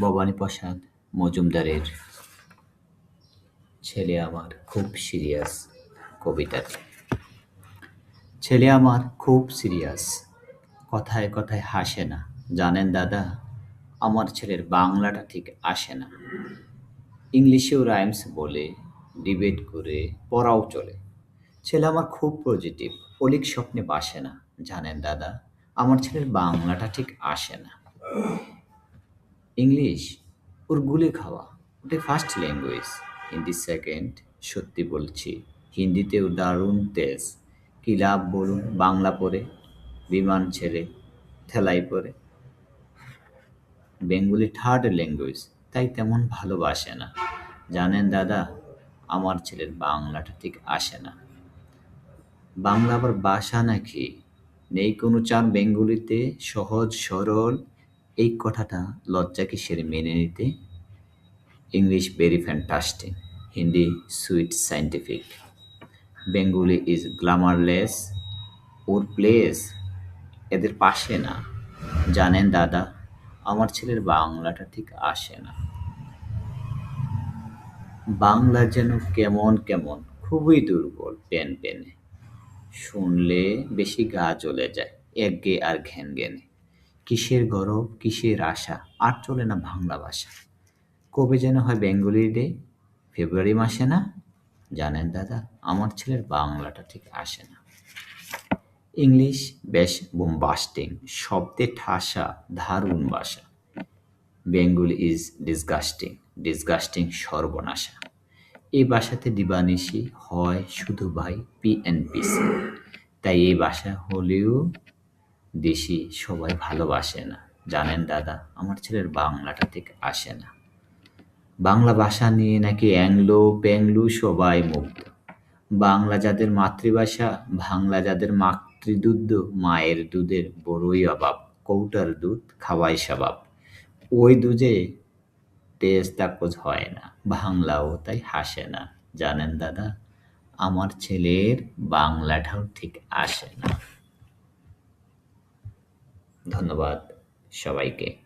ভবানীপ্রসাদ মজুমদারের ছেলে আমার খুব সিরিয়াস কবিতাটি। ছেলে আমার খুব সিরিয়াস, কথায় কথায় হাসে না। জানেন দাদা, আমার ছেলের বাংলাটা ঠিক আসে না। ইংলিশেও রাইমস বলে, ডিবেট করে, পড়াও চলে। ছেলে আমার খুব পজিটিভ, অলিক স্বপ্নে বাসে না। জানেন দাদা, আমার ছেলের বাংলাটা ঠিক আসে না। ইংলিশ ওর গুলে খাওয়া, ওটাই ফার্স্ট ল্যাঙ্গুয়েজ। হিন্দি সেকেন্ড, সত্যি বলছি। হিন্দিতেও দারুণ তেজ। কী লাভ বলুন বাংলা পড়ে, বিমান ছেড়ে ঠেলাই পড়ে। বেঙ্গলি থার্ড ল্যাঙ্গুয়েজ, তাই তেমন ভালোবাসে না। জানেন দাদা, আমার ছেলের বাংলাটা ঠিক আসে না। বাংলা আবার ভাষা নাকি? নেই কোনো চান বেঙ্গলিতে সহজ সরল এই কথাটা লজ্জা কিসের মেনে নিতে? English very fantastic, Hindi sweet scientific, Bengali is glamourless, or place এদের পাশে না। জানেন দাদা, আমার ছেলের বাংলাটা ঠিক আসে না। বাংলা যেন কেমন কেমন, খুবই দুর্বল, পেন পেনে। শুনলে বেশি গা জ্বলে যায়, একঘেয়ে আর ঘ্যান ঘ্যানে। কিসের গরব, কিসের আশা, আর চলে না বাংলা ভাষা। কবে যেন হয় বেঙ্গলি ডে, ফেব্রুয়ারি মাসে না? জানেন দাদা, আমার ছেলের বাংলাটা ঠিক আসে না। ইংলিশ বেশ বোম্বাস্টিং, শব্দে ঠাসা, দারুণ ভাষা। বেঙ্গলি ইজ ডিসগাস্টিং, ডিসগাস্টিং সর্বনাশা। এই ভাষাতে দিবানিশি হয় শুধু ভাই পিএনপিসি। তাই এই ভাষা হলেও দেশি সবাই ভালোবাসে না। জানেন দাদা, আমার ছেলের বাংলাটা ঠিক আসে না। বাংলা ভাষা নিয়ে নাকি অ্যাংলো প্যাংলো সবাই মুগ্ধ। বাংলা যাদের মাতৃভাষা, বাংলা যাদের মাতৃদুগ্ধ, মায়ের দুধের বড়ই অভাব। কৌটার দুধ খাওয়াই স্বভাব, ওই দুধে টেস্ট তাকোজ হয় না। বাংলাও তাই হাসে না। জানেন দাদা, আমার ছেলের বাংলাটাও ঠিক আসে না। ধন্যবাদ সবাইকে।